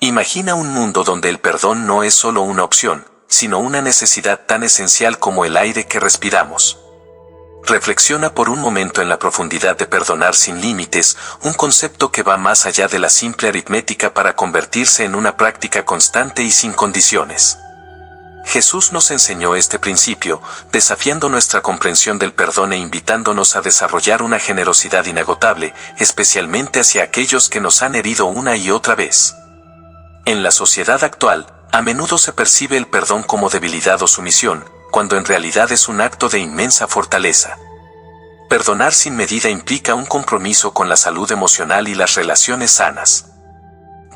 Imagina un mundo donde el perdón no es solo una opción, sino una necesidad tan esencial como el aire que respiramos. Reflexiona por un momento en la profundidad de perdonar sin límites, un concepto que va más allá de la simple aritmética para convertirse en una práctica constante y sin condiciones. Jesús nos enseñó este principio, desafiando nuestra comprensión del perdón e invitándonos a desarrollar una generosidad inagotable, especialmente hacia aquellos que nos han herido una y otra vez. En la sociedad actual, a menudo se percibe el perdón como debilidad o sumisión, cuando en realidad es un acto de inmensa fortaleza. Perdonar sin medida implica un compromiso con la salud emocional y las relaciones sanas.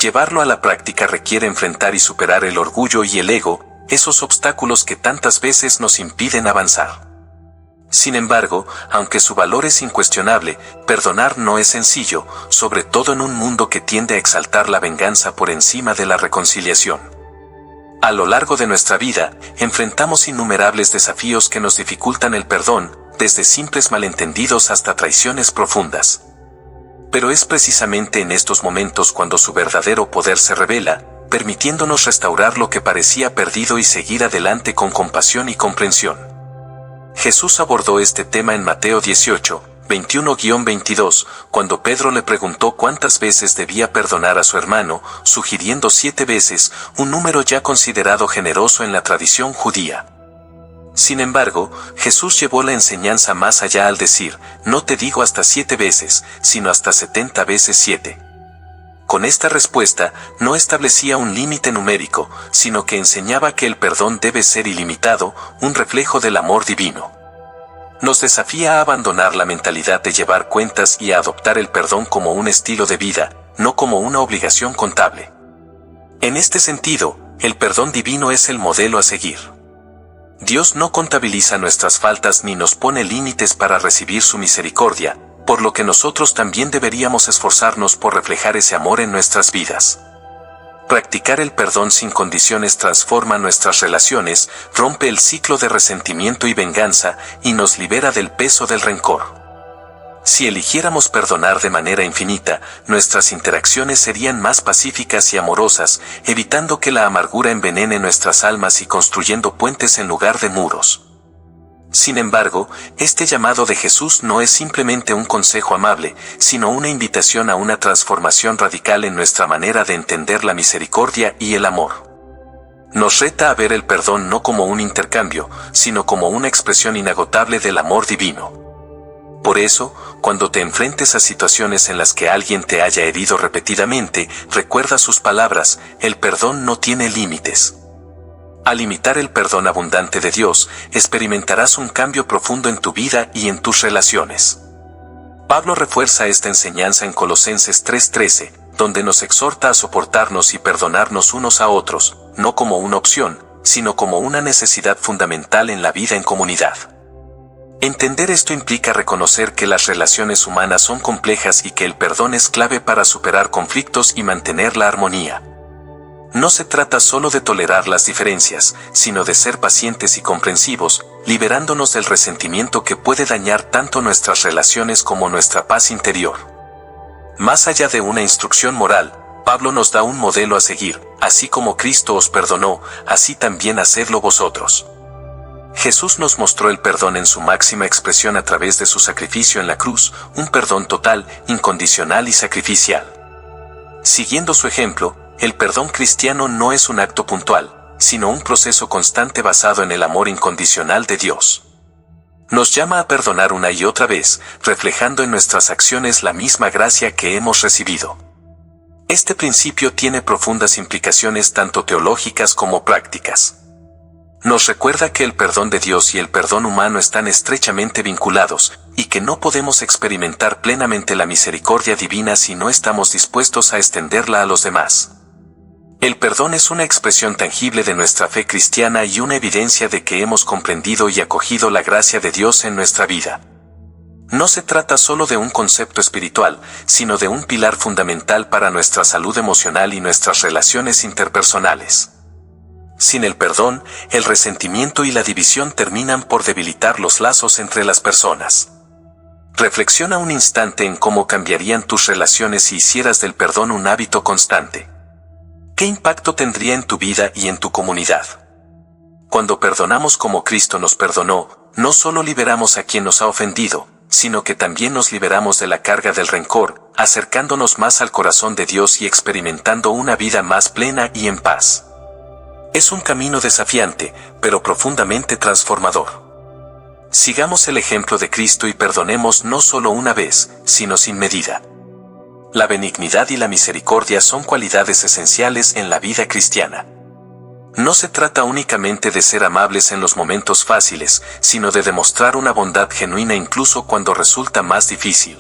Llevarlo a la práctica requiere enfrentar y superar el orgullo y el ego, esos obstáculos que tantas veces nos impiden avanzar. Sin embargo, aunque su valor es incuestionable, perdonar no es sencillo, sobre todo en un mundo que tiende a exaltar la venganza por encima de la reconciliación. A lo largo de nuestra vida, enfrentamos innumerables desafíos que nos dificultan el perdón, desde simples malentendidos hasta traiciones profundas. Pero es precisamente en estos momentos cuando su verdadero poder se revela, permitiéndonos restaurar lo que parecía perdido y seguir adelante con compasión y comprensión. Jesús abordó este tema en Mateo 18, 21-22, cuando Pedro le preguntó cuántas veces debía perdonar a su hermano, sugiriendo 7 veces, un número ya considerado generoso en la tradición judía. Sin embargo, Jesús llevó la enseñanza más allá al decir, no te digo hasta 7 veces, sino hasta 70 veces 7. Con esta respuesta, no establecía un límite numérico, sino que enseñaba que el perdón debe ser ilimitado, un reflejo del amor divino. Nos desafía a abandonar la mentalidad de llevar cuentas y a adoptar el perdón como un estilo de vida, no como una obligación contable. En este sentido, el perdón divino es el modelo a seguir. Dios no contabiliza nuestras faltas ni nos pone límites para recibir su misericordia, por lo que nosotros también deberíamos esforzarnos por reflejar ese amor en nuestras vidas. Practicar el perdón sin condiciones transforma nuestras relaciones, rompe el ciclo de resentimiento y venganza, y nos libera del peso del rencor. Si eligiéramos perdonar de manera infinita, nuestras interacciones serían más pacíficas y amorosas, evitando que la amargura envenene nuestras almas y construyendo puentes en lugar de muros. Sin embargo, este llamado de Jesús no es simplemente un consejo amable, sino una invitación a una transformación radical en nuestra manera de entender la misericordia y el amor. Nos reta a ver el perdón no como un intercambio, sino como una expresión inagotable del amor divino. Por eso, cuando te enfrentes a situaciones en las que alguien te haya herido repetidamente, recuerda sus palabras, el perdón no tiene límites. Al imitar el perdón abundante de Dios, experimentarás un cambio profundo en tu vida y en tus relaciones. Pablo refuerza esta enseñanza en Colosenses 3:13, donde nos exhorta a soportarnos y perdonarnos unos a otros, no como una opción, sino como una necesidad fundamental en la vida en comunidad. Entender esto implica reconocer que las relaciones humanas son complejas y que el perdón es clave para superar conflictos y mantener la armonía. No se trata solo de tolerar las diferencias, sino de ser pacientes y comprensivos, liberándonos del resentimiento que puede dañar tanto nuestras relaciones como nuestra paz interior. Más allá de una instrucción moral, Pablo nos da un modelo a seguir, así como Cristo os perdonó, así también hacedlo vosotros. Jesús nos mostró el perdón en su máxima expresión a través de su sacrificio en la cruz, un perdón total, incondicional y sacrificial. Siguiendo su ejemplo, el perdón cristiano no es un acto puntual, sino un proceso constante basado en el amor incondicional de Dios. Nos llama a perdonar una y otra vez, reflejando en nuestras acciones la misma gracia que hemos recibido. Este principio tiene profundas implicaciones tanto teológicas como prácticas. Nos recuerda que el perdón de Dios y el perdón humano están estrechamente vinculados, y que no podemos experimentar plenamente la misericordia divina si no estamos dispuestos a extenderla a los demás. El perdón es una expresión tangible de nuestra fe cristiana y una evidencia de que hemos comprendido y acogido la gracia de Dios en nuestra vida. No se trata solo de un concepto espiritual, sino de un pilar fundamental para nuestra salud emocional y nuestras relaciones interpersonales. Sin el perdón, el resentimiento y la división terminan por debilitar los lazos entre las personas. Reflexiona un instante en cómo cambiarían tus relaciones si hicieras del perdón un hábito constante. ¿Qué impacto tendría en tu vida y en tu comunidad? Cuando perdonamos como Cristo nos perdonó, no solo liberamos a quien nos ha ofendido, sino que también nos liberamos de la carga del rencor, acercándonos más al corazón de Dios y experimentando una vida más plena y en paz. Es un camino desafiante, pero profundamente transformador. Sigamos el ejemplo de Cristo y perdonemos no solo una vez, sino sin medida. La benignidad y la misericordia son cualidades esenciales en la vida cristiana. No se trata únicamente de ser amables en los momentos fáciles, sino de demostrar una bondad genuina incluso cuando resulta más difícil.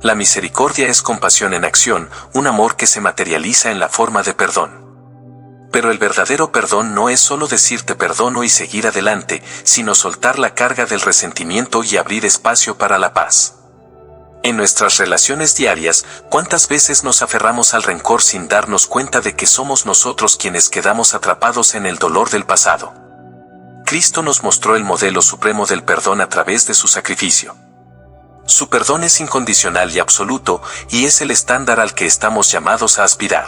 La misericordia es compasión en acción, un amor que se materializa en la forma de perdón. Pero el verdadero perdón no es solo decir te perdono y seguir adelante, sino soltar la carga del resentimiento y abrir espacio para la paz. En nuestras relaciones diarias, ¿cuántas veces nos aferramos al rencor sin darnos cuenta de que somos nosotros quienes quedamos atrapados en el dolor del pasado? Cristo nos mostró el modelo supremo del perdón a través de su sacrificio. Su perdón es incondicional y absoluto, y es el estándar al que estamos llamados a aspirar.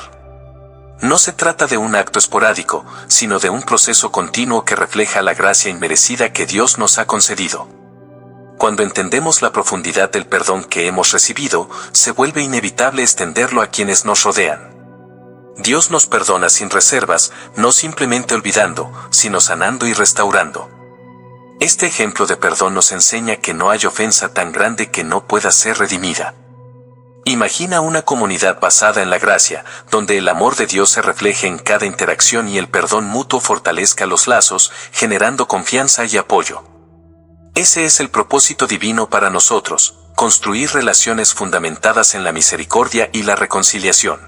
No se trata de un acto esporádico, sino de un proceso continuo que refleja la gracia inmerecida que Dios nos ha concedido. Cuando entendemos la profundidad del perdón que hemos recibido, se vuelve inevitable extenderlo a quienes nos rodean. Dios nos perdona sin reservas, no simplemente olvidando, sino sanando y restaurando. Este ejemplo de perdón nos enseña que no hay ofensa tan grande que no pueda ser redimida. Imagina una comunidad basada en la gracia, donde el amor de Dios se refleje en cada interacción y el perdón mutuo fortalezca los lazos, generando confianza y apoyo. Ese es el propósito divino para nosotros, construir relaciones fundamentadas en la misericordia y la reconciliación.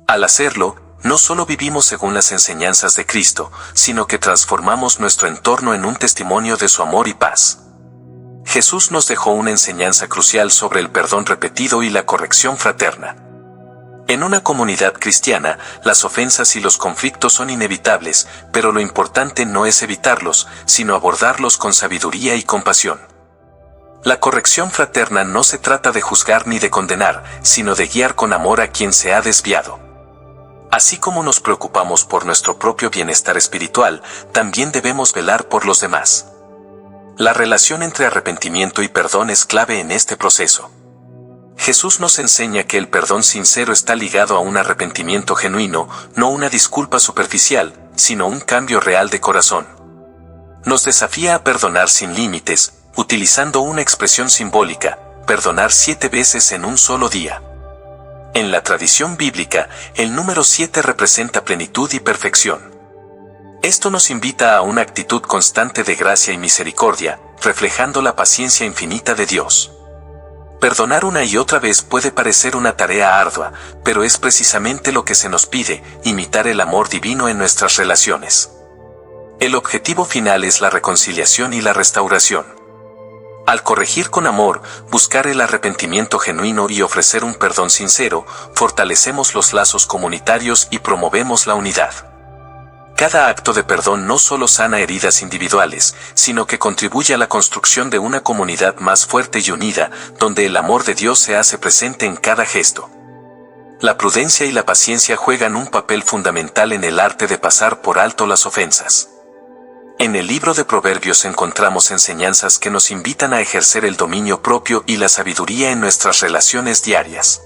Al hacerlo, no solo vivimos según las enseñanzas de Cristo, sino que transformamos nuestro entorno en un testimonio de su amor y paz. Jesús nos dejó una enseñanza crucial sobre el perdón repetido y la corrección fraterna. En una comunidad cristiana, las ofensas y los conflictos son inevitables, pero lo importante no es evitarlos, sino abordarlos con sabiduría y compasión. La corrección fraterna no se trata de juzgar ni de condenar, sino de guiar con amor a quien se ha desviado. Así como nos preocupamos por nuestro propio bienestar espiritual, también debemos velar por los demás. La relación entre arrepentimiento y perdón es clave en este proceso. Jesús nos enseña que el perdón sincero está ligado a un arrepentimiento genuino, no una disculpa superficial, sino un cambio real de corazón. Nos desafía a perdonar sin límites, utilizando una expresión simbólica, perdonar 7 veces en un solo día. En la tradición bíblica, el número 7 representa plenitud y perfección. Esto nos invita a una actitud constante de gracia y misericordia, reflejando la paciencia infinita de Dios. Perdonar una y otra vez puede parecer una tarea ardua, pero es precisamente lo que se nos pide, imitar el amor divino en nuestras relaciones. El objetivo final es la reconciliación y la restauración. Al corregir con amor, buscar el arrepentimiento genuino y ofrecer un perdón sincero, fortalecemos los lazos comunitarios y promovemos la unidad. Cada acto de perdón no solo sana heridas individuales, sino que contribuye a la construcción de una comunidad más fuerte y unida, donde el amor de Dios se hace presente en cada gesto. La prudencia y la paciencia juegan un papel fundamental en el arte de pasar por alto las ofensas. En el libro de Proverbios encontramos enseñanzas que nos invitan a ejercer el dominio propio y la sabiduría en nuestras relaciones diarias.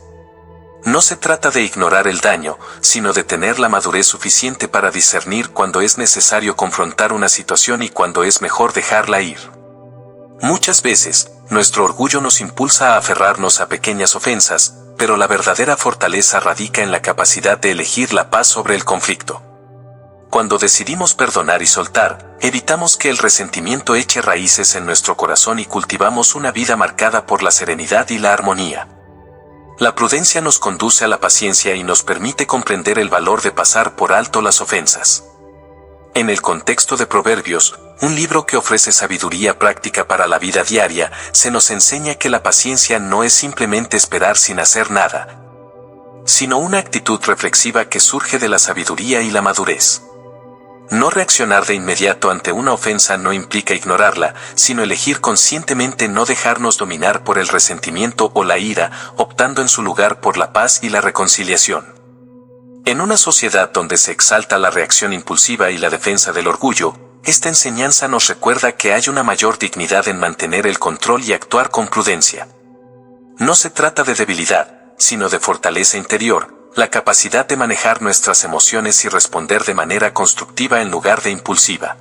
No se trata de ignorar el daño, sino de tener la madurez suficiente para discernir cuándo es necesario confrontar una situación y cuándo es mejor dejarla ir. Muchas veces, nuestro orgullo nos impulsa a aferrarnos a pequeñas ofensas, pero la verdadera fortaleza radica en la capacidad de elegir la paz sobre el conflicto. Cuando decidimos perdonar y soltar, evitamos que el resentimiento eche raíces en nuestro corazón y cultivamos una vida marcada por la serenidad y la armonía. La prudencia nos conduce a la paciencia y nos permite comprender el valor de pasar por alto las ofensas. En el contexto de Proverbios, un libro que ofrece sabiduría práctica para la vida diaria, se nos enseña que la paciencia no es simplemente esperar sin hacer nada, sino una actitud reflexiva que surge de la sabiduría y la madurez. No reaccionar de inmediato ante una ofensa no implica ignorarla, sino elegir conscientemente no dejarnos dominar por el resentimiento o la ira, optando en su lugar por la paz y la reconciliación. En una sociedad donde se exalta la reacción impulsiva y la defensa del orgullo, esta enseñanza nos recuerda que hay una mayor dignidad en mantener el control y actuar con prudencia. No se trata de debilidad, sino de fortaleza interior, la capacidad de manejar nuestras emociones y responder de manera constructiva en lugar de impulsiva.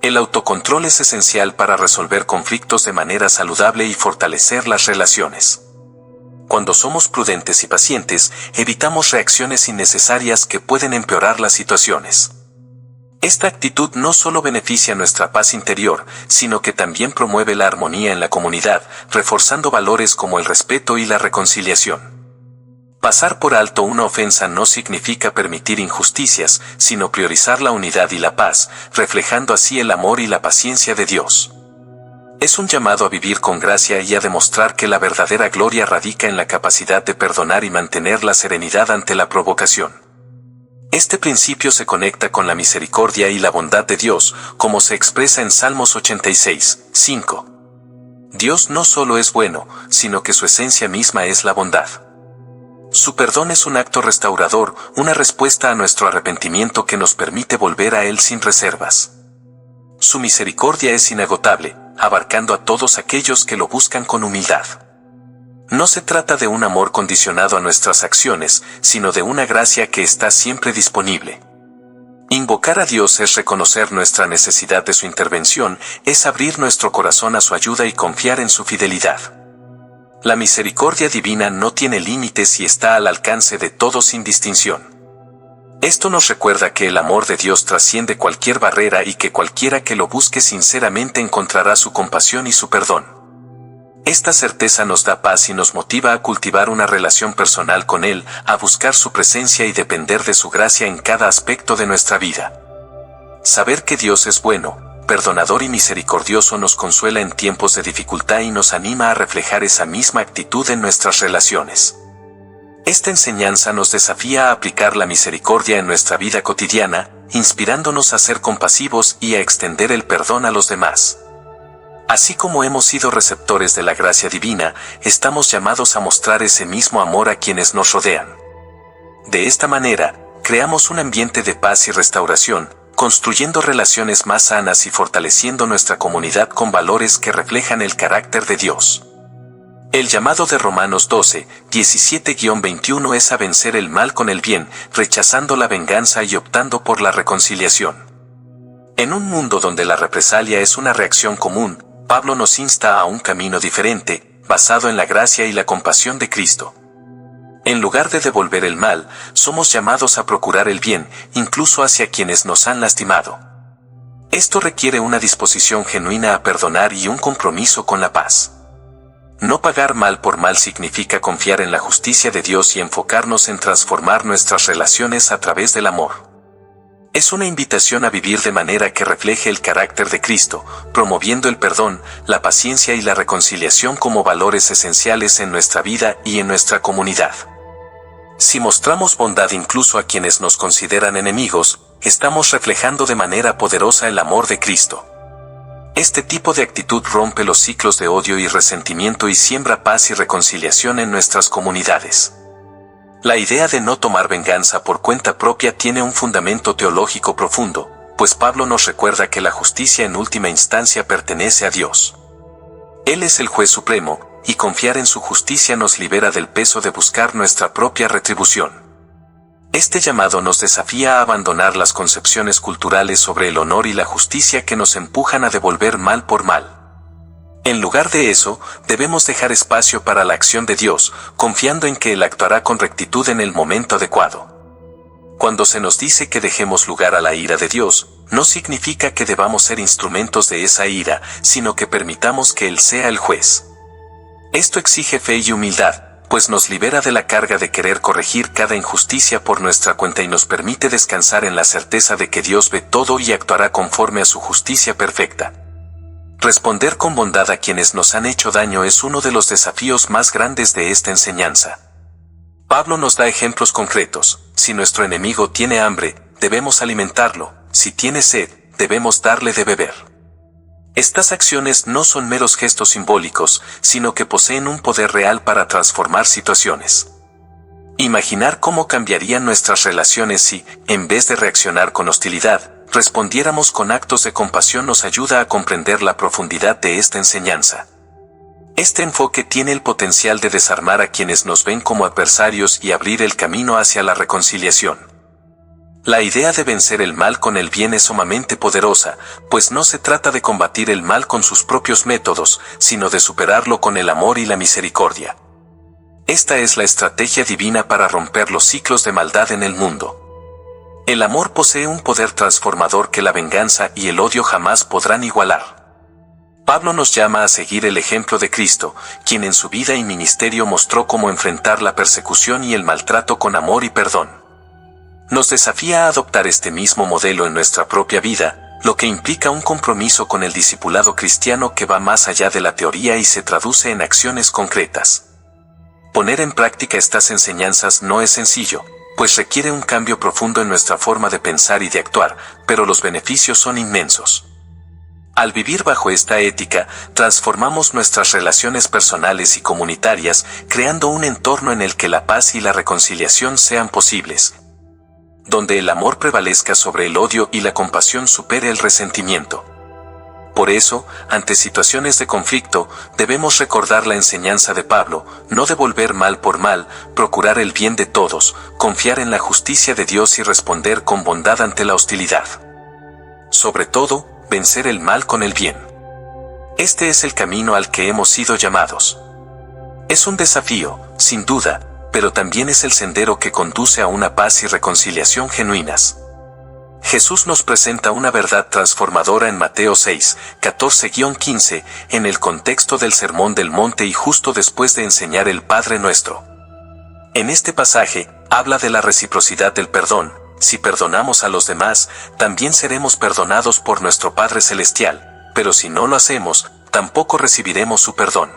El autocontrol es esencial para resolver conflictos de manera saludable y fortalecer las relaciones. Cuando somos prudentes y pacientes, evitamos reacciones innecesarias que pueden empeorar las situaciones. Esta actitud no solo beneficia nuestra paz interior, sino que también promueve la armonía en la comunidad, reforzando valores como el respeto y la reconciliación. Pasar por alto una ofensa no significa permitir injusticias, sino priorizar la unidad y la paz, reflejando así el amor y la paciencia de Dios. Es un llamado a vivir con gracia y a demostrar que la verdadera gloria radica en la capacidad de perdonar y mantener la serenidad ante la provocación. Este principio se conecta con la misericordia y la bondad de Dios, como se expresa en Salmos 86, 5. Dios no solo es bueno, sino que su esencia misma es la bondad. Su perdón es un acto restaurador, una respuesta a nuestro arrepentimiento que nos permite volver a Él sin reservas. Su misericordia es inagotable, abarcando a todos aquellos que lo buscan con humildad. No se trata de un amor condicionado a nuestras acciones, sino de una gracia que está siempre disponible. Invocar a Dios es reconocer nuestra necesidad de su intervención, es abrir nuestro corazón a su ayuda y confiar en su fidelidad. La misericordia divina no tiene límites y está al alcance de todos sin distinción. Esto nos recuerda que el amor de Dios trasciende cualquier barrera y que cualquiera que lo busque sinceramente encontrará su compasión y su perdón. Esta certeza nos da paz y nos motiva a cultivar una relación personal con Él, a buscar su presencia y depender de su gracia en cada aspecto de nuestra vida. Saber que Dios es bueno, perdonador y misericordioso nos consuela en tiempos de dificultad y nos anima a reflejar esa misma actitud en nuestras relaciones. Esta enseñanza nos desafía a aplicar la misericordia en nuestra vida cotidiana, inspirándonos a ser compasivos y a extender el perdón a los demás. Así como hemos sido receptores de la gracia divina, estamos llamados a mostrar ese mismo amor a quienes nos rodean. De esta manera, creamos un ambiente de paz y restauración, construyendo relaciones más sanas y fortaleciendo nuestra comunidad con valores que reflejan el carácter de Dios. El llamado de Romanos 12, 17-21 es a vencer el mal con el bien, rechazando la venganza y optando por la reconciliación. En un mundo donde la represalia es una reacción común, Pablo nos insta a un camino diferente, basado en la gracia y la compasión de Cristo. En lugar de devolver el mal, somos llamados a procurar el bien, incluso hacia quienes nos han lastimado. Esto requiere una disposición genuina a perdonar y un compromiso con la paz. No pagar mal por mal significa confiar en la justicia de Dios y enfocarnos en transformar nuestras relaciones a través del amor. Es una invitación a vivir de manera que refleje el carácter de Cristo, promoviendo el perdón, la paciencia y la reconciliación como valores esenciales en nuestra vida y en nuestra comunidad. Si mostramos bondad incluso a quienes nos consideran enemigos, estamos reflejando de manera poderosa el amor de Cristo. Este tipo de actitud rompe los ciclos de odio y resentimiento y siembra paz y reconciliación en nuestras comunidades. La idea de no tomar venganza por cuenta propia tiene un fundamento teológico profundo, pues Pablo nos recuerda que la justicia en última instancia pertenece a Dios. Él es el juez supremo, y confiar en su justicia nos libera del peso de buscar nuestra propia retribución. Este llamado nos desafía a abandonar las concepciones culturales sobre el honor y la justicia que nos empujan a devolver mal por mal. En lugar de eso, debemos dejar espacio para la acción de Dios, confiando en que Él actuará con rectitud en el momento adecuado. Cuando se nos dice que dejemos lugar a la ira de Dios, no significa que debamos ser instrumentos de esa ira, sino que permitamos que Él sea el juez. Esto exige fe y humildad, pues nos libera de la carga de querer corregir cada injusticia por nuestra cuenta y nos permite descansar en la certeza de que Dios ve todo y actuará conforme a su justicia perfecta. Responder con bondad a quienes nos han hecho daño es uno de los desafíos más grandes de esta enseñanza. Pablo nos da ejemplos concretos. Si nuestro enemigo tiene hambre, debemos alimentarlo. Si tiene sed, debemos darle de beber. Estas acciones no son meros gestos simbólicos, sino que poseen un poder real para transformar situaciones. Imaginar cómo cambiarían nuestras relaciones si, en vez de reaccionar con hostilidad, respondiéramos con actos de compasión nos ayuda a comprender la profundidad de esta enseñanza. Este enfoque tiene el potencial de desarmar a quienes nos ven como adversarios y abrir el camino hacia la reconciliación. La idea de vencer el mal con el bien es sumamente poderosa, pues no se trata de combatir el mal con sus propios métodos, sino de superarlo con el amor y la misericordia. Esta es la estrategia divina para romper los ciclos de maldad en el mundo. El amor posee un poder transformador que la venganza y el odio jamás podrán igualar. Pablo nos llama a seguir el ejemplo de Cristo, quien en su vida y ministerio mostró cómo enfrentar la persecución y el maltrato con amor y perdón. Nos desafía a adoptar este mismo modelo en nuestra propia vida, lo que implica un compromiso con el discipulado cristiano que va más allá de la teoría y se traduce en acciones concretas. Poner en práctica estas enseñanzas no es sencillo, pues requiere un cambio profundo en nuestra forma de pensar y de actuar, pero los beneficios son inmensos. Al vivir bajo esta ética, transformamos nuestras relaciones personales y comunitarias, creando un entorno en el que la paz y la reconciliación sean posibles, donde el amor prevalezca sobre el odio y la compasión supere el resentimiento. Por eso, ante situaciones de conflicto, debemos recordar la enseñanza de Pablo, no devolver mal por mal, procurar el bien de todos, confiar en la justicia de Dios y responder con bondad ante la hostilidad. Sobre todo, vencer el mal con el bien. Este es el camino al que hemos sido llamados. Es un desafío, sin duda, pero también es el sendero que conduce a una paz y reconciliación genuinas. Jesús nos presenta una verdad transformadora en Mateo 6, 14-15, en el contexto del Sermón del Monte y justo después de enseñar el Padre Nuestro. En este pasaje, habla de la reciprocidad del perdón. Si perdonamos a los demás, también seremos perdonados por nuestro Padre Celestial, pero si no lo hacemos, tampoco recibiremos su perdón.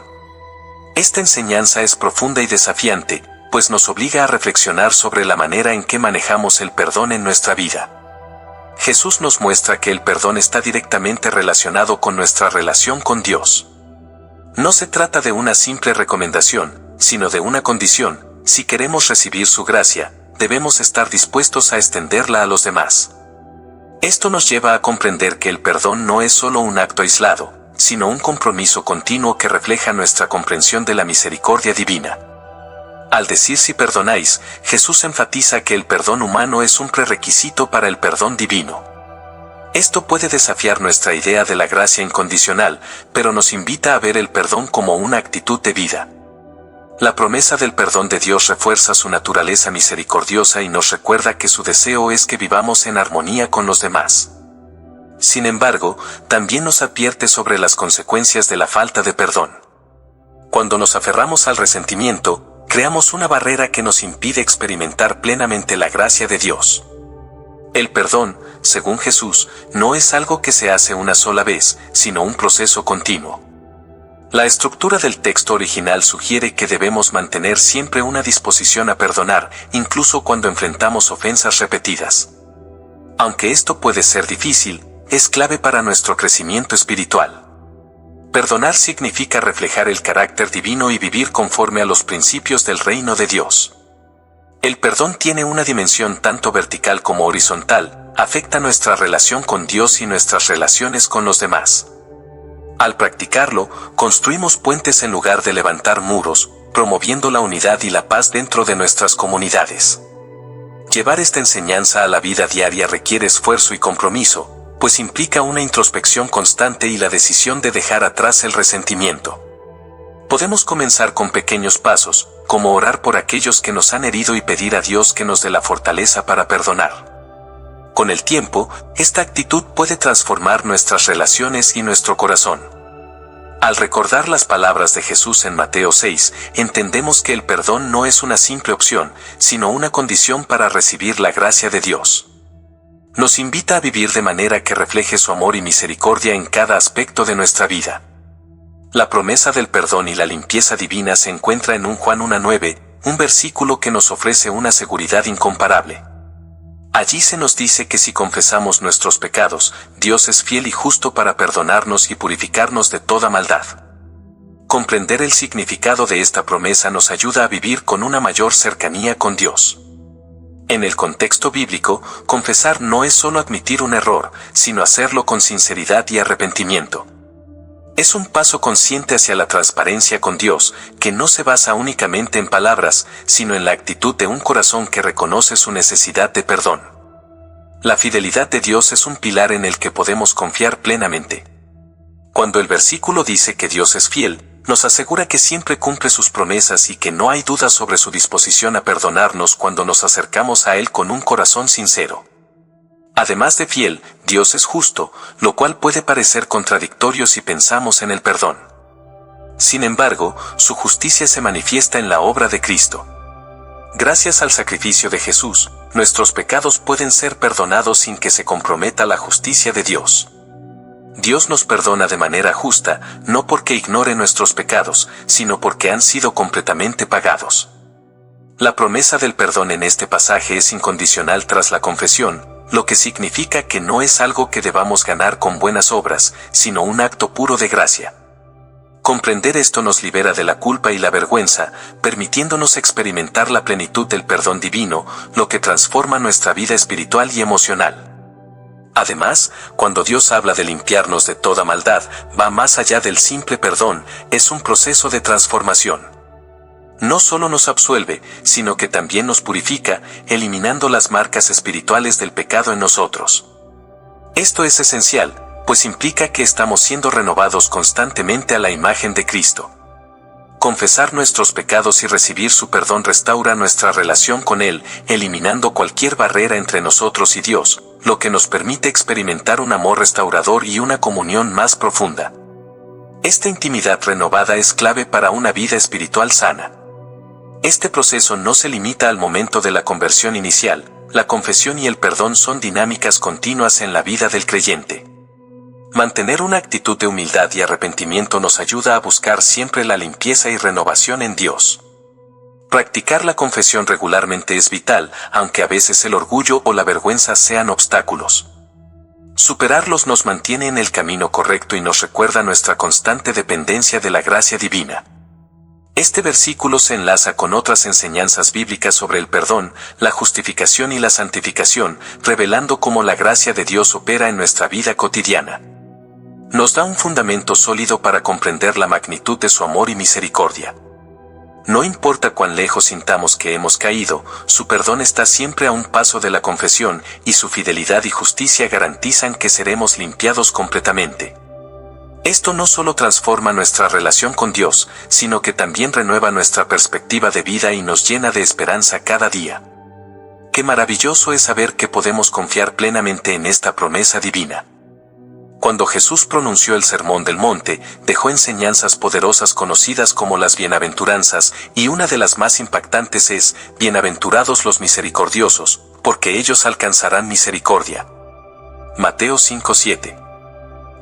Esta enseñanza es profunda y desafiante, pues nos obliga a reflexionar sobre la manera en que manejamos el perdón en nuestra vida. Jesús nos muestra que el perdón está directamente relacionado con nuestra relación con Dios. No se trata de una simple recomendación, sino de una condición. Si queremos recibir su gracia, debemos estar dispuestos a extenderla a los demás. Esto nos lleva a comprender que el perdón no es solo un acto aislado, sino un compromiso continuo que refleja nuestra comprensión de la misericordia divina. Al decir si perdonáis, Jesús enfatiza que el perdón humano es un prerequisito para el perdón divino. Esto puede desafiar nuestra idea de la gracia incondicional, pero nos invita a ver el perdón como una actitud de vida. La promesa del perdón de Dios refuerza su naturaleza misericordiosa y nos recuerda que su deseo es que vivamos en armonía con los demás. Sin embargo, también nos advierte sobre las consecuencias de la falta de perdón. Cuando nos aferramos al resentimiento, creamos una barrera que nos impide experimentar plenamente la gracia de Dios. El perdón, según Jesús, no es algo que se hace una sola vez, sino un proceso continuo. La estructura del texto original sugiere que debemos mantener siempre una disposición a perdonar, incluso cuando enfrentamos ofensas repetidas. Aunque esto puede ser difícil, es clave para nuestro crecimiento espiritual. Perdonar significa reflejar el carácter divino y vivir conforme a los principios del reino de Dios. El perdón tiene una dimensión tanto vertical como horizontal, afecta nuestra relación con Dios y nuestras relaciones con los demás. Al practicarlo, construimos puentes en lugar de levantar muros, promoviendo la unidad y la paz dentro de nuestras comunidades. Llevar esta enseñanza a la vida diaria requiere esfuerzo y compromiso, pues implica una introspección constante y la decisión de dejar atrás el resentimiento. Podemos comenzar con pequeños pasos, como orar por aquellos que nos han herido y pedir a Dios que nos dé la fortaleza para perdonar. Con el tiempo, esta actitud puede transformar nuestras relaciones y nuestro corazón. Al recordar las palabras de Jesús en Mateo 6, entendemos que el perdón no es una simple opción, sino una condición para recibir la gracia de Dios. Nos invita a vivir de manera que refleje su amor y misericordia en cada aspecto de nuestra vida. La promesa del perdón y la limpieza divina se encuentra en Juan 1:9, un versículo que nos ofrece una seguridad incomparable. Allí se nos dice que si confesamos nuestros pecados, Dios es fiel y justo para perdonarnos y purificarnos de toda maldad. Comprender el significado de esta promesa nos ayuda a vivir con una mayor cercanía con Dios. En el contexto bíblico, confesar no es solo admitir un error, sino hacerlo con sinceridad y arrepentimiento. Es un paso consciente hacia la transparencia con Dios, que no se basa únicamente en palabras, sino en la actitud de un corazón que reconoce su necesidad de perdón. La fidelidad de Dios es un pilar en el que podemos confiar plenamente. Cuando el versículo dice que Dios es fiel, nos asegura que siempre cumple sus promesas y que no hay duda sobre su disposición a perdonarnos cuando nos acercamos a Él con un corazón sincero. Además de fiel, Dios es justo, lo cual puede parecer contradictorio si pensamos en el perdón. Sin embargo, su justicia se manifiesta en la obra de Cristo. Gracias al sacrificio de Jesús, nuestros pecados pueden ser perdonados sin que se comprometa la justicia de Dios. Dios nos perdona de manera justa, no porque ignore nuestros pecados, sino porque han sido completamente pagados. La promesa del perdón en este pasaje es incondicional tras la confesión, lo que significa que no es algo que debamos ganar con buenas obras, sino un acto puro de gracia. Comprender esto nos libera de la culpa y la vergüenza, permitiéndonos experimentar la plenitud del perdón divino, lo que transforma nuestra vida espiritual y emocional. Además, cuando Dios habla de limpiarnos de toda maldad, va más allá del simple perdón, es un proceso de transformación. No solo nos absuelve, sino que también nos purifica, eliminando las marcas espirituales del pecado en nosotros. Esto es esencial, pues implica que estamos siendo renovados constantemente a la imagen de Cristo. Confesar nuestros pecados y recibir su perdón restaura nuestra relación con Él, eliminando cualquier barrera entre nosotros y Dios, lo que nos permite experimentar un amor restaurador y una comunión más profunda. Esta intimidad renovada es clave para una vida espiritual sana. Este proceso no se limita al momento de la conversión inicial, la confesión y el perdón son dinámicas continuas en la vida del creyente. Mantener una actitud de humildad y arrepentimiento nos ayuda a buscar siempre la limpieza y renovación en Dios. Practicar la confesión regularmente es vital, aunque a veces el orgullo o la vergüenza sean obstáculos. Superarlos nos mantiene en el camino correcto y nos recuerda nuestra constante dependencia de la gracia divina. Este versículo se enlaza con otras enseñanzas bíblicas sobre el perdón, la justificación y la santificación, revelando cómo la gracia de Dios opera en nuestra vida cotidiana. Nos da un fundamento sólido para comprender la magnitud de su amor y misericordia. No importa cuán lejos sintamos que hemos caído, su perdón está siempre a un paso de la confesión, y su fidelidad y justicia garantizan que seremos limpiados completamente. Esto no solo transforma nuestra relación con Dios, sino que también renueva nuestra perspectiva de vida y nos llena de esperanza cada día. Qué maravilloso es saber que podemos confiar plenamente en esta promesa divina. Cuando Jesús pronunció el Sermón del Monte, dejó enseñanzas poderosas conocidas como las bienaventuranzas, y una de las más impactantes es, bienaventurados los misericordiosos, porque ellos alcanzarán misericordia. Mateo 5:7.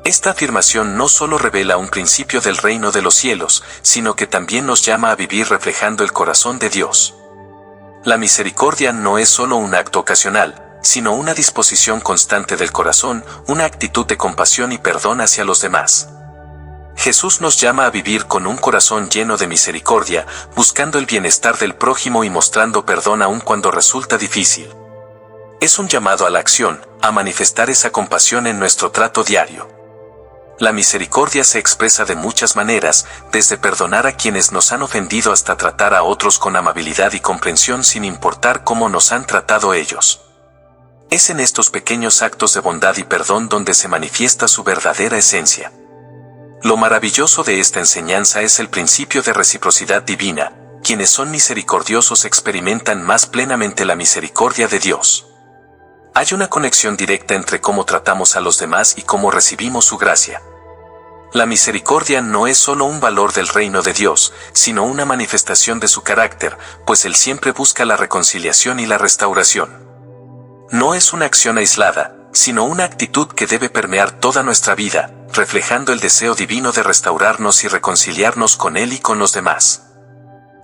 Esta afirmación no solo revela un principio del reino de los cielos, sino que también nos llama a vivir reflejando el corazón de Dios. La misericordia no es solo un acto ocasional, sino una disposición constante del corazón, una actitud de compasión y perdón hacia los demás. Jesús nos llama a vivir con un corazón lleno de misericordia, buscando el bienestar del prójimo y mostrando perdón aun cuando resulta difícil. Es un llamado a la acción, a manifestar esa compasión en nuestro trato diario. La misericordia se expresa de muchas maneras, desde perdonar a quienes nos han ofendido hasta tratar a otros con amabilidad y comprensión sin importar cómo nos han tratado ellos. Es en estos pequeños actos de bondad y perdón donde se manifiesta su verdadera esencia. Lo maravilloso de esta enseñanza es el principio de reciprocidad divina. Quienes son misericordiosos experimentan más plenamente la misericordia de Dios. Hay una conexión directa entre cómo tratamos a los demás y cómo recibimos su gracia. La misericordia no es solo un valor del reino de Dios, sino una manifestación de su carácter, pues Él siempre busca la reconciliación y la restauración. No es una acción aislada, sino una actitud que debe permear toda nuestra vida, reflejando el deseo divino de restaurarnos y reconciliarnos con Él y con los demás.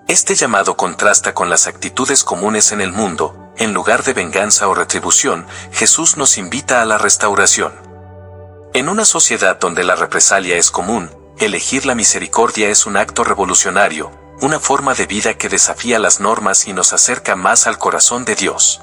Este llamado contrasta con las actitudes comunes en el mundo. En lugar de venganza o retribución, Jesús nos invita a la restauración. En una sociedad donde la represalia es común, elegir la misericordia es un acto revolucionario, una forma de vida que desafía las normas y nos acerca más al corazón de Dios.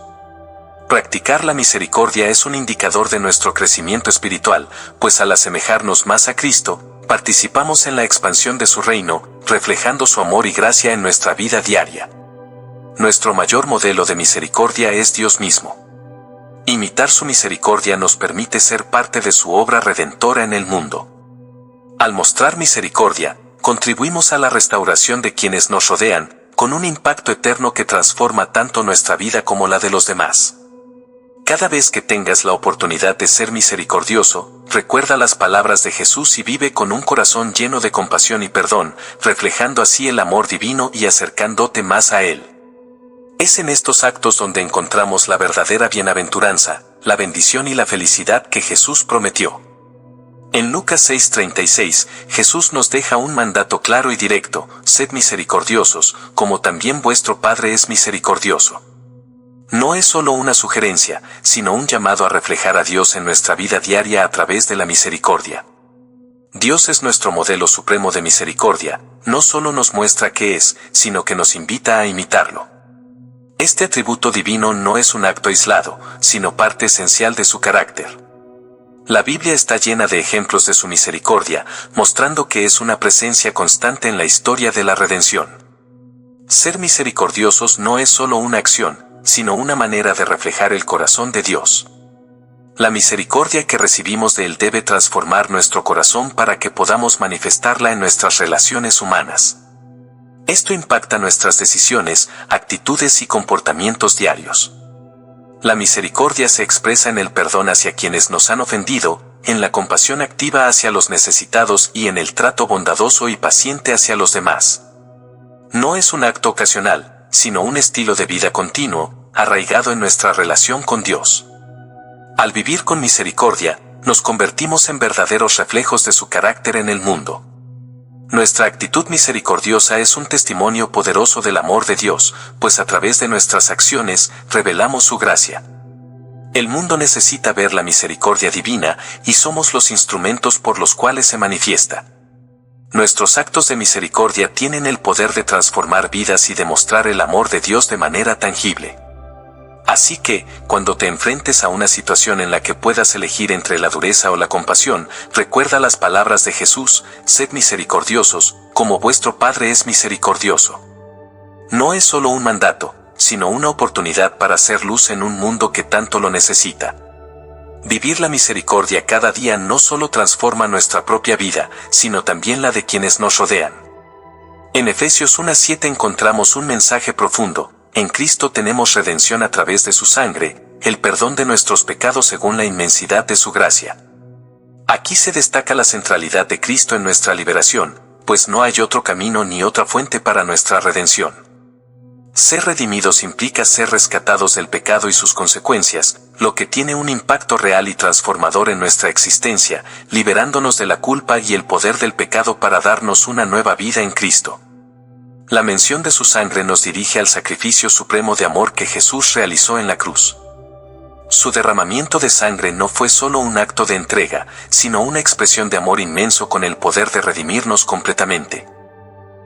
Practicar la misericordia es un indicador de nuestro crecimiento espiritual, pues al asemejarnos más a Cristo, participamos en la expansión de su reino, reflejando su amor y gracia en nuestra vida diaria. Nuestro mayor modelo de misericordia es Dios mismo. Imitar su misericordia nos permite ser parte de su obra redentora en el mundo. Al mostrar misericordia, contribuimos a la restauración de quienes nos rodean, con un impacto eterno que transforma tanto nuestra vida como la de los demás. Cada vez que tengas la oportunidad de ser misericordioso, recuerda las palabras de Jesús y vive con un corazón lleno de compasión y perdón, reflejando así el amor divino y acercándote más a Él. Es en estos actos donde encontramos la verdadera bienaventuranza, la bendición y la felicidad que Jesús prometió. En Lucas 6:36, Jesús nos deja un mandato claro y directo: sed misericordiosos, como también vuestro Padre es misericordioso. No es solo una sugerencia, sino un llamado a reflejar a Dios en nuestra vida diaria a través de la misericordia. Dios es nuestro modelo supremo de misericordia, no solo nos muestra qué es, sino que nos invita a imitarlo. Este atributo divino no es un acto aislado, sino parte esencial de su carácter. La Biblia está llena de ejemplos de su misericordia, mostrando que es una presencia constante en la historia de la redención. Ser misericordiosos no es solo una acción, sino una manera de reflejar el corazón de Dios. La misericordia que recibimos de Él debe transformar nuestro corazón para que podamos manifestarla en nuestras relaciones humanas. Esto impacta nuestras decisiones, actitudes y comportamientos diarios. La misericordia se expresa en el perdón hacia quienes nos han ofendido, en la compasión activa hacia los necesitados y en el trato bondadoso y paciente hacia los demás. No es un acto ocasional, sino un estilo de vida continuo, arraigado en nuestra relación con Dios. Al vivir con misericordia, nos convertimos en verdaderos reflejos de su carácter en el mundo. Nuestra actitud misericordiosa es un testimonio poderoso del amor de Dios, pues a través de nuestras acciones revelamos su gracia. El mundo necesita ver la misericordia divina y somos los instrumentos por los cuales se manifiesta. Nuestros actos de misericordia tienen el poder de transformar vidas y demostrar el amor de Dios de manera tangible. Así que, cuando te enfrentes a una situación en la que puedas elegir entre la dureza o la compasión, recuerda las palabras de Jesús: sed misericordiosos, como vuestro Padre es misericordioso. No es solo un mandato, sino una oportunidad para hacer luz en un mundo que tanto lo necesita. Vivir la misericordia cada día no solo transforma nuestra propia vida, sino también la de quienes nos rodean. En Efesios 1:7 encontramos un mensaje profundo: en Cristo tenemos redención a través de su sangre, el perdón de nuestros pecados según la inmensidad de su gracia. Aquí se destaca la centralidad de Cristo en nuestra liberación, pues no hay otro camino ni otra fuente para nuestra redención. Ser redimidos implica ser rescatados del pecado y sus consecuencias, lo que tiene un impacto real y transformador en nuestra existencia, liberándonos de la culpa y el poder del pecado para darnos una nueva vida en Cristo. La mención de su sangre nos dirige al sacrificio supremo de amor que Jesús realizó en la cruz. Su derramamiento de sangre no fue solo un acto de entrega, sino una expresión de amor inmenso con el poder de redimirnos completamente.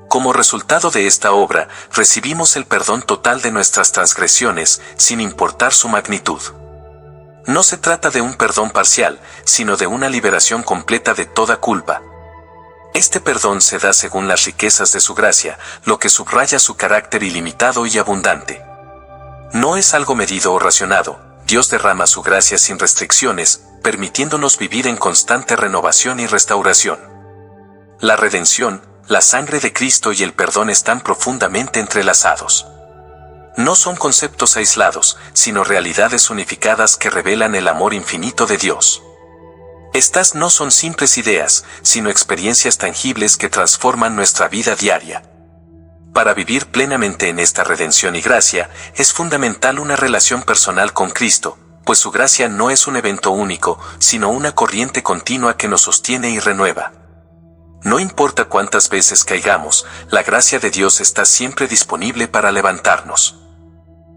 Como resultado de esta obra, recibimos el perdón total de nuestras transgresiones, sin importar su magnitud. No se trata de un perdón parcial, sino de una liberación completa de toda culpa. Este perdón se da según las riquezas de su gracia, lo que subraya su carácter ilimitado y abundante. No es algo medido o racionado, Dios derrama su gracia sin restricciones, permitiéndonos vivir en constante renovación y restauración. La redención, la sangre de Cristo y el perdón están profundamente entrelazados. No son conceptos aislados, sino realidades unificadas que revelan el amor infinito de Dios. Estas no son simples ideas, sino experiencias tangibles que transforman nuestra vida diaria. Para vivir plenamente en esta redención y gracia, es fundamental una relación personal con Cristo, pues su gracia no es un evento único, sino una corriente continua que nos sostiene y renueva. No importa cuántas veces caigamos, la gracia de Dios está siempre disponible para levantarnos.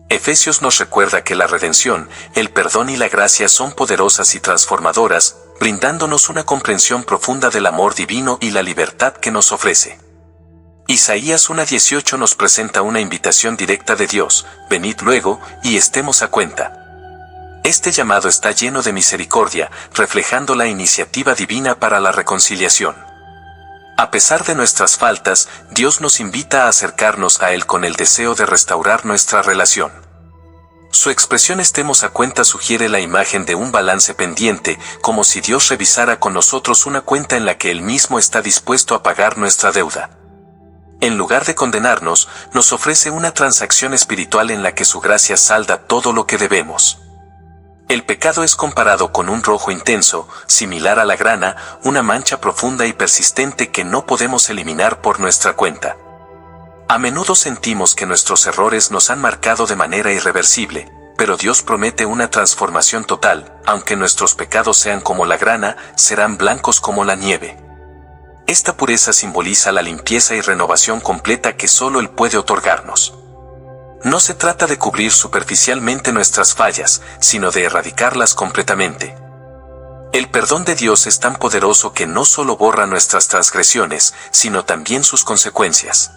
Efesios nos recuerda que la redención, el perdón y la gracia son poderosas y transformadoras, brindándonos una comprensión profunda del amor divino y la libertad que nos ofrece. Isaías 1:18 nos presenta una invitación directa de Dios: venid luego, y estemos a cuenta. Este llamado está lleno de misericordia, reflejando la iniciativa divina para la reconciliación. A pesar de nuestras faltas, Dios nos invita a acercarnos a Él con el deseo de restaurar nuestra relación. Su expresión estemos a cuenta sugiere la imagen de un balance pendiente, como si Dios revisara con nosotros una cuenta en la que Él mismo está dispuesto a pagar nuestra deuda. En lugar de condenarnos, nos ofrece una transacción espiritual en la que su gracia salda todo lo que debemos. El pecado es comparado con un rojo intenso, similar a la grana, una mancha profunda y persistente que no podemos eliminar por nuestra cuenta. A menudo sentimos que nuestros errores nos han marcado de manera irreversible, pero Dios promete una transformación total: aunque nuestros pecados sean como la grana, serán blancos como la nieve. Esta pureza simboliza la limpieza y renovación completa que solo Él puede otorgarnos. No se trata de cubrir superficialmente nuestras fallas, sino de erradicarlas completamente. El perdón de Dios es tan poderoso que no solo borra nuestras transgresiones, sino también sus consecuencias.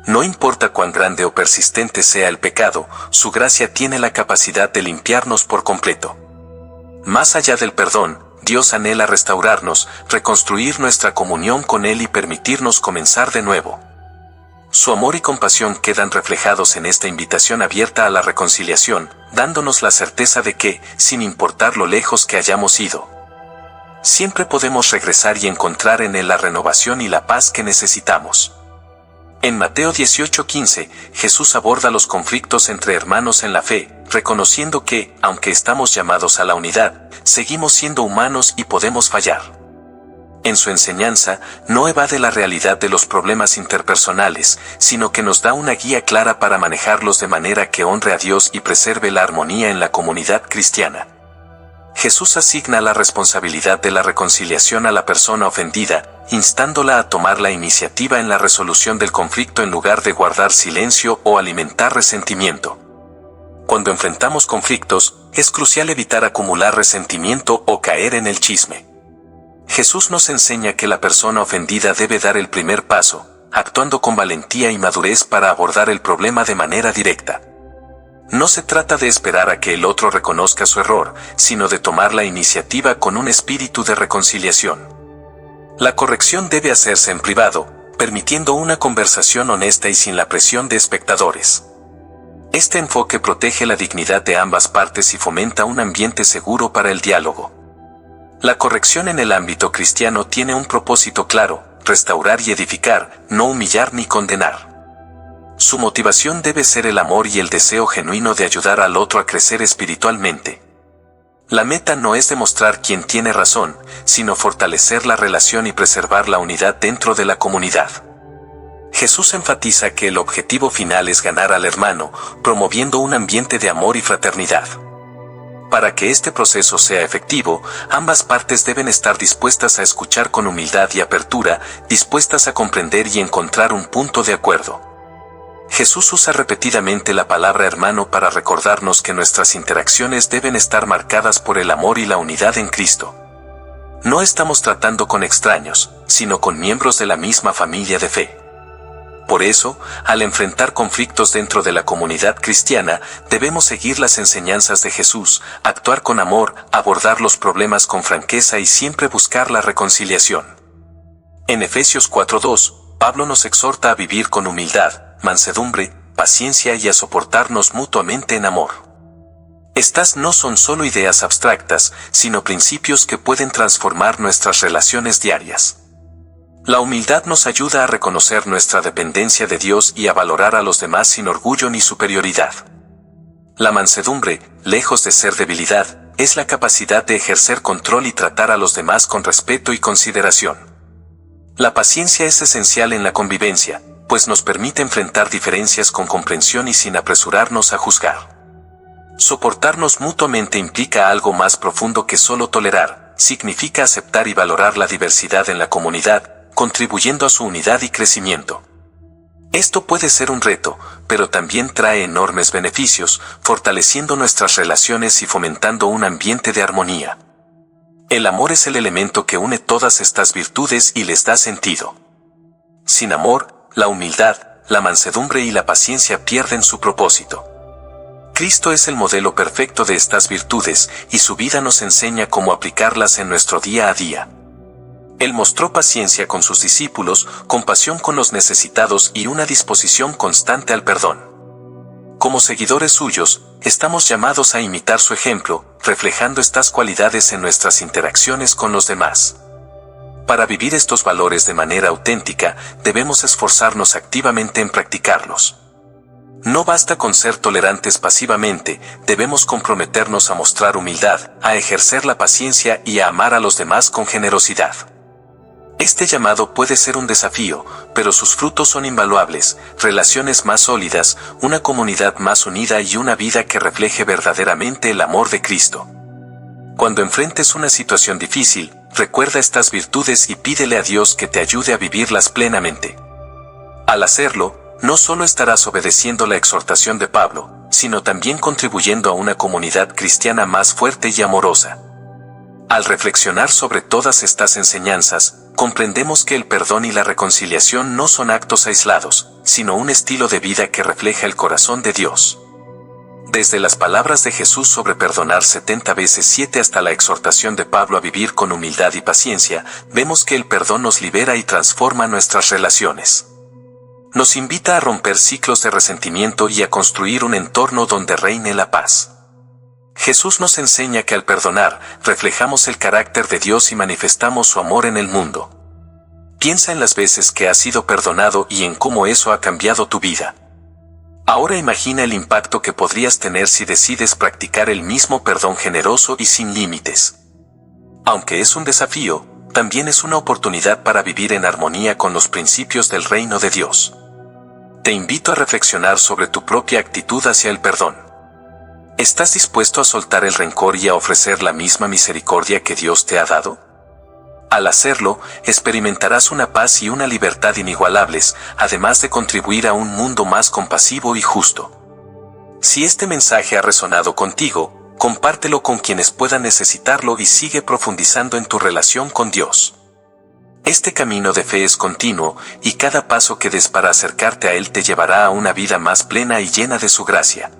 No importa cuán grande o persistente sea el pecado, su gracia tiene la capacidad de limpiarnos por completo. Más allá del perdón, Dios anhela restaurarnos, reconstruir nuestra comunión con Él y permitirnos comenzar de nuevo. Su amor y compasión quedan reflejados en esta invitación abierta a la reconciliación, dándonos la certeza de que, sin importar lo lejos que hayamos ido, siempre podemos regresar y encontrar en Él la renovación y la paz que necesitamos. En Mateo 18:15, Jesús aborda los conflictos entre hermanos en la fe, reconociendo que, aunque estamos llamados a la unidad, seguimos siendo humanos y podemos fallar. En su enseñanza, no evade la realidad de los problemas interpersonales, sino que nos da una guía clara para manejarlos de manera que honre a Dios y preserve la armonía en la comunidad cristiana. Jesús asigna la responsabilidad de la reconciliación a la persona ofendida, instándola a tomar la iniciativa en la resolución del conflicto en lugar de guardar silencio o alimentar resentimiento. Cuando enfrentamos conflictos, es crucial evitar acumular resentimiento o caer en el chisme. Jesús nos enseña que la persona ofendida debe dar el primer paso, actuando con valentía y madurez para abordar el problema de manera directa. No se trata de esperar a que el otro reconozca su error, sino de tomar la iniciativa con un espíritu de reconciliación. La corrección debe hacerse en privado, permitiendo una conversación honesta y sin la presión de espectadores. Este enfoque protege la dignidad de ambas partes y fomenta un ambiente seguro para el diálogo. La corrección en el ámbito cristiano tiene un propósito claro: restaurar y edificar, no humillar ni condenar. Su motivación debe ser el amor y el deseo genuino de ayudar al otro a crecer espiritualmente. La meta no es demostrar quién tiene razón, sino fortalecer la relación y preservar la unidad dentro de la comunidad. Jesús enfatiza que el objetivo final es ganar al hermano, promoviendo un ambiente de amor y fraternidad. Para que este proceso sea efectivo, ambas partes deben estar dispuestas a escuchar con humildad y apertura, dispuestas a comprender y encontrar un punto de acuerdo. Jesús usa repetidamente la palabra hermano para recordarnos que nuestras interacciones deben estar marcadas por el amor y la unidad en Cristo. No estamos tratando con extraños, sino con miembros de la misma familia de fe. Por eso, al enfrentar conflictos dentro de la comunidad cristiana, debemos seguir las enseñanzas de Jesús, actuar con amor, abordar los problemas con franqueza y siempre buscar la reconciliación. En Efesios 4:2, Pablo nos exhorta a vivir con humildad, mansedumbre, paciencia y a soportarnos mutuamente en amor. Estas no son solo ideas abstractas, sino principios que pueden transformar nuestras relaciones diarias. La humildad nos ayuda a reconocer nuestra dependencia de Dios y a valorar a los demás sin orgullo ni superioridad. La mansedumbre, lejos de ser debilidad, es la capacidad de ejercer control y tratar a los demás con respeto y consideración. La paciencia es esencial en la convivencia, pues nos permite enfrentar diferencias con comprensión y sin apresurarnos a juzgar. Soportarnos mutuamente implica algo más profundo que solo tolerar, significa aceptar y valorar la diversidad en la comunidad, contribuyendo a su unidad y crecimiento. Esto puede ser un reto, pero también trae enormes beneficios, fortaleciendo nuestras relaciones y fomentando un ambiente de armonía. El amor es el elemento que une todas estas virtudes y les da sentido. Sin amor, la humildad, la mansedumbre y la paciencia pierden su propósito. Cristo es el modelo perfecto de estas virtudes y su vida nos enseña cómo aplicarlas en nuestro día a día. Él mostró paciencia con sus discípulos, compasión con los necesitados y una disposición constante al perdón. Como seguidores suyos, estamos llamados a imitar su ejemplo, reflejando estas cualidades en nuestras interacciones con los demás. Para vivir estos valores de manera auténtica, debemos esforzarnos activamente en practicarlos. No basta con ser tolerantes pasivamente, debemos comprometernos a mostrar humildad, a ejercer la paciencia y a amar a los demás con generosidad. Este llamado puede ser un desafío, pero sus frutos son invaluables: relaciones más sólidas, una comunidad más unida y una vida que refleje verdaderamente el amor de Cristo. Cuando enfrentes una situación difícil, recuerda estas virtudes y pídele a Dios que te ayude a vivirlas plenamente. Al hacerlo, no solo estarás obedeciendo la exhortación de Pablo, sino también contribuyendo a una comunidad cristiana más fuerte y amorosa. Al reflexionar sobre todas estas enseñanzas, comprendemos que el perdón y la reconciliación no son actos aislados, sino un estilo de vida que refleja el corazón de Dios. Desde las palabras de Jesús sobre perdonar 70 veces 7 hasta la exhortación de Pablo a vivir con humildad y paciencia, vemos que el perdón nos libera y transforma nuestras relaciones. Nos invita a romper ciclos de resentimiento y a construir un entorno donde reine la paz. Jesús nos enseña que al perdonar, reflejamos el carácter de Dios y manifestamos su amor en el mundo. Piensa en las veces que has sido perdonado y en cómo eso ha cambiado tu vida. Ahora imagina el impacto que podrías tener si decides practicar el mismo perdón generoso y sin límites. Aunque es un desafío, también es una oportunidad para vivir en armonía con los principios del reino de Dios. Te invito a reflexionar sobre tu propia actitud hacia el perdón. ¿Estás dispuesto a soltar el rencor y a ofrecer la misma misericordia que Dios te ha dado? Al hacerlo, experimentarás una paz y una libertad inigualables, además de contribuir a un mundo más compasivo y justo. Si este mensaje ha resonado contigo, compártelo con quienes puedan necesitarlo y sigue profundizando en tu relación con Dios. Este camino de fe es continuo, y cada paso que des para acercarte a Él te llevará a una vida más plena y llena de su gracia.